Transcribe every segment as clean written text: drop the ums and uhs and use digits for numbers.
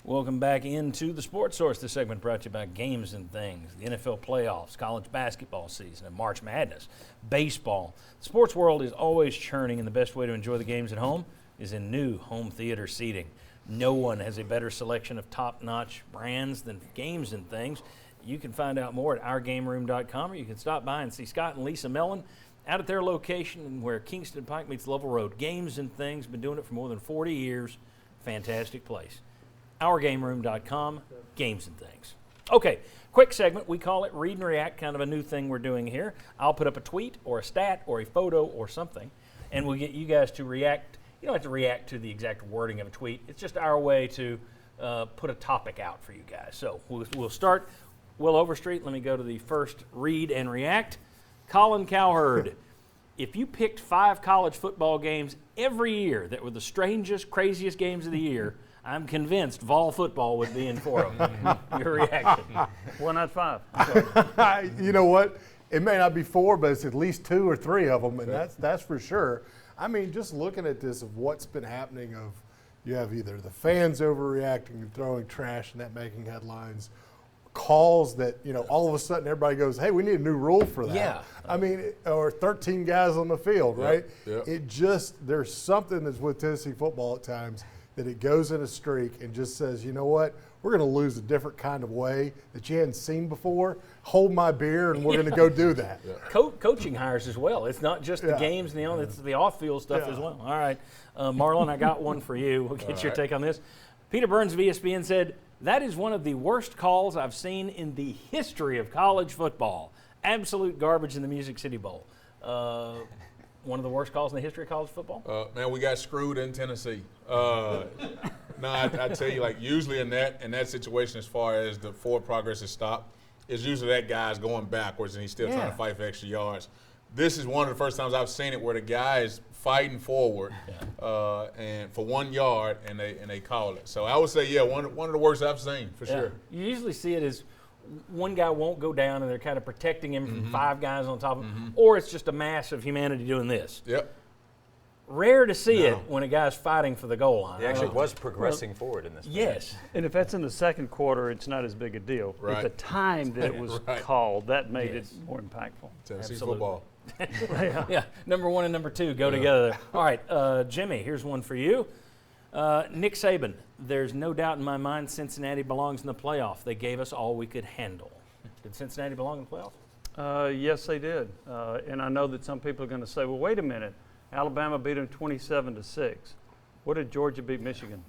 Welcome back into the Sports Source. This segment brought to you by Games and Things, the NFL playoffs, college basketball season, and March Madness, baseball. The sports world is always churning, and the best way to enjoy the games at home is in new home theater seating. No one has a better selection of top-notch brands than Games and Things. You can find out more at OurGameRoom.com, or you can stop by and see Scott and Lisa Mellon out at their location where Kingston Pike meets Lovell Road. Games and Things, been doing it for more than 40 years. Fantastic place. OurGameRoom.com, Games and Things. Okay, quick segment. We call it Read and React, kind of a new thing we're doing here. I'll put up a tweet or a stat or a photo or something, and we'll get you guys to react. You don't have to react to the exact wording of a tweet. It's just our way to put a topic out for you guys. So we'll start Will Overstreet. Let me go to the first Read and React. Colin Cowherd. If you picked 5 college football games every year that were the strangest, craziest games of the year, I'm convinced Vol football would be in 4 of them. Your reaction? Why not 5? You know what? It may not be 4, but it's at least 2 or 3 of them, and that's for sure. I mean, just looking at this of what's been happening of you have either the fans overreacting and throwing trash and that making headlines, calls that, all of a sudden everybody goes, hey, we need a new rule for that. Yeah. I mean, or 13 guys on the field, right? Yep. It just, there's something that's with Tennessee football at times that it goes in a streak and just says, you know what, we're going to lose a different kind of way that you hadn't seen before. Hold my beer, and we're going to go do that. Yeah. Coaching hires as well. It's not just the games, it's the off-field stuff as well. All right, Marlon, I got one for you. We'll get your take on this. Peter Burns of ESPN said, that is one of the worst calls I've seen in the history of college football. Absolute garbage in the Music City Bowl. One of the worst calls in the history of college football? Man, we got screwed in Tennessee. I tell you, like usually in that situation, as far as the forward progress is stopped, it's usually that guy's going backwards and he's still trying to fight for extra yards. This is one of the first times I've seen it where the guy is fighting forward and for 1 yard and they call it. So I would say, one of the worst I've seen for sure. You usually see it as one guy won't go down and they're kind of protecting him from 5 guys on top of him, or it's just a mass of humanity doing this. Yep. Rare to see it when a guy's fighting for the goal line. He actually was progressing forward in this. Yes. And if that's in the second quarter, it's not as big a deal. Right. At the time that it was called, that made it more impactful. Tennessee Absolutely. football. Yeah, number 1 and number 2 go together. All right, Jimmy, here's one for you. Nick Saban, there's no doubt in my mind Cincinnati belongs in the playoff. They gave us all we could handle. Did Cincinnati belong in the playoff? Yes, they did. And I know that some people are going to say, well, wait a minute. Alabama beat them 27-6. What did Georgia beat Michigan?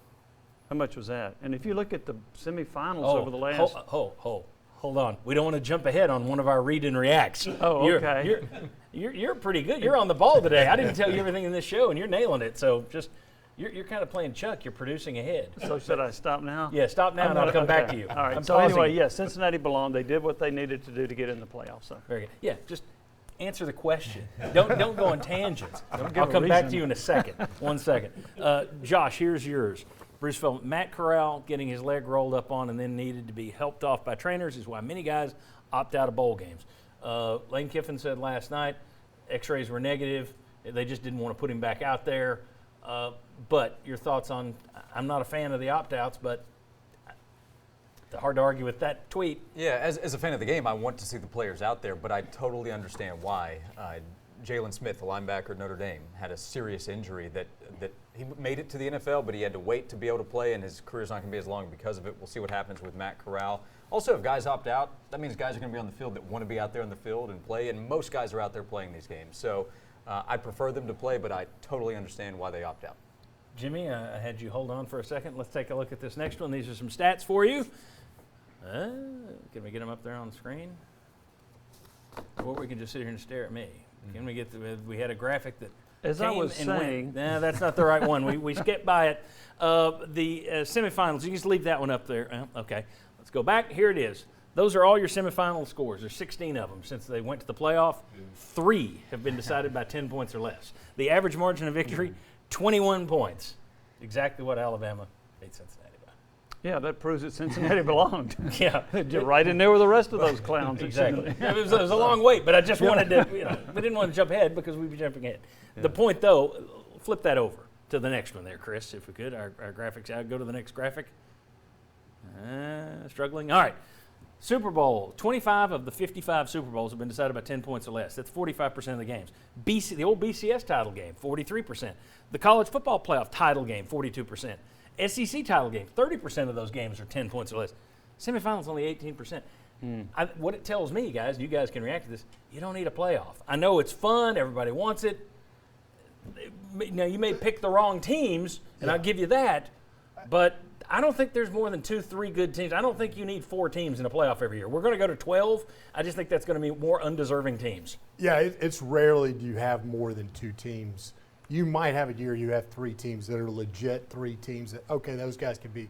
How much was that? And if you look at the semifinals over the last... Hold on. We don't want to jump ahead on one of our read and reacts. Oh, okay. You're pretty good. You're on the ball today. I didn't tell you everything in this show, and you're nailing it. So just you're kind of playing Chuck. You're producing ahead. So should I stop now? Yeah, stop now, and I'll come back to you. All right. I'm So pausing. anyway, yes, Cincinnati belonged. They did what they needed to do to get in the playoffs. So. Very good. Yeah, just answer the question. Don't go on tangents. give I'll a come back reason. to you in a second. 1 second. Josh, here's yours. Bruce Feldman, Matt Corral getting his leg rolled up on and then needed to be helped off by trainers is why many guys opt out of bowl games. Lane Kiffin said last night x-rays were negative. They just didn't want to put him back out there. But your thoughts on, I'm not a fan of the opt-outs, but hard to argue with that tweet. Yeah, as a fan of the game, I want to see the players out there, but I totally understand why. Jalen Smith, the linebacker at Notre Dame, had a serious injury that he made it to the NFL, but he had to wait to be able to play, and his career's not going to be as long because of it. We'll see what happens with Matt Corral. Also, if guys opt out, that means guys are going to be on the field that want to be out there on the field and play, and most guys are out there playing these games. So I prefer them to play, but I totally understand why they opt out. Jimmy, I had you hold on for a second. Let's take a look at this next one. These are some stats for you. Can we get them up there on the screen? Or we can just sit here and stare at me. Can we get we had a graphic that As I was saying, nah, that's not the right one. We skipped by it. The semifinals, you can just leave that one up there. Okay, let's go back. Here it is. Those are all your semifinal scores. There's 16 of them since they went to the playoff. 3 have been decided by 10 points or less. The average margin of victory, 21 points. Exactly what Alabama beat Cincinnati by. yeah, that proves that Cincinnati belonged. Yeah. Right in there with the rest of those clowns. Exactly. It was a long wait, but I just wanted to, we didn't want to jump ahead because we'd be jumping ahead. Yeah. The point, though, flip that over to the next one there, Chris, if we could. Our graphics out. Go to the next graphic. Struggling. All right. Super Bowl. 25 of the 55 Super Bowls have been decided by 10 points or less. That's 45% of the games. The old BCS title game, 43%. The college football playoff title game, 42%. SEC title game, 30% of those games are 10 points or less. Semifinals, only 18%. What it tells me, guys, you guys can react to this, you don't need a playoff. I know it's fun. Everybody wants it. Now, you may pick the wrong teams, and I'll give you that, but I don't think there's more than 2-3 good teams. I don't think you need 4 teams in a playoff every year. We're going to go to 12. I just think that's going to be more undeserving teams. Yeah, it's rarely do you have more than 2 teams. You might have a year you have 3 teams that are legit 3 teams that, okay, those guys can beat.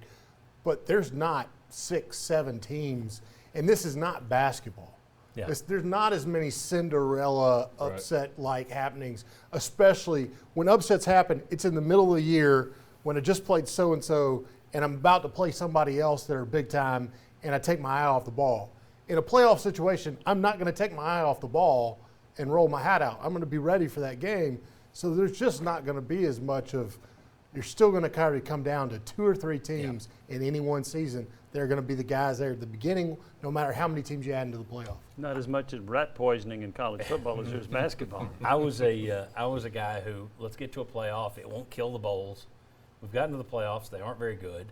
But there's not 6, 7 teams, and this is not basketball. Yeah. There's not as many Cinderella upset-like happenings, especially when upsets happen. It's in the middle of the year when I just played so-and-so, and I'm about to play somebody else that are big time, and I take my eye off the ball. In a playoff situation, I'm not going to take my eye off the ball and roll my hat out. I'm going to be ready for that game. So there's just not going to be as much of – you're still going to kind of come down to 2 or 3 teams in any one season. They're going to be the guys there at the beginning, no matter how many teams you add into the playoff. Not as much as rat poisoning in college football as there's basketball. I was a guy who, let's get to a playoff. It won't kill the bowls. We've gotten to the playoffs. They aren't very good.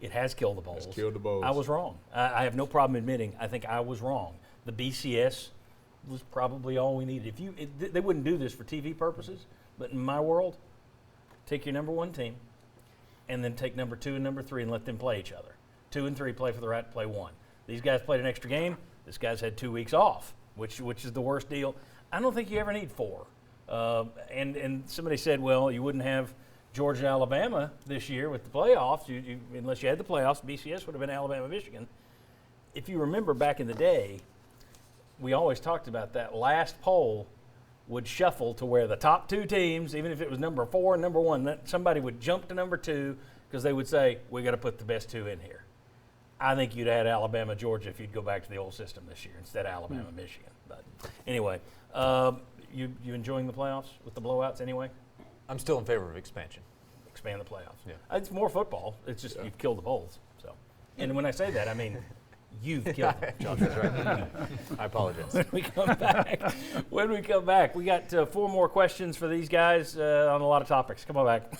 It has killed the bowls. It's killed the bowls. I was wrong. I have no problem admitting I think I was wrong. The BCS was probably all we needed. They wouldn't do this for TV purposes, but in my world, take your number 1 team and then take number 2 and number 3 and let them play each other. 2 and 3 play for the right to play 1. These guys played an extra game. This guy's had 2 weeks off, which is the worst deal. I don't think you ever need 4. And somebody said, well, you wouldn't have Georgia, Alabama this year with the playoffs. Unless you had the playoffs, BCS would have been Alabama, Michigan. If you remember back in the day, we always talked about that last poll would shuffle to where the top 2 teams, even if it was number 4 and number 1, somebody would jump to number 2 because they would say, we got to put the best 2 in here. I think you'd add Alabama, Georgia if you'd go back to the old system this year instead of Alabama, Michigan. But anyway, you enjoying the playoffs with the blowouts anyway? I'm still in favor of expansion. Expand the playoffs. Yeah. It's more football. It's just you've killed the bowls. So, and when I say that, I mean you've killed them. Josh was right. I apologize. When we come back, we got 4 more questions for these guys on a lot of topics. Come on back.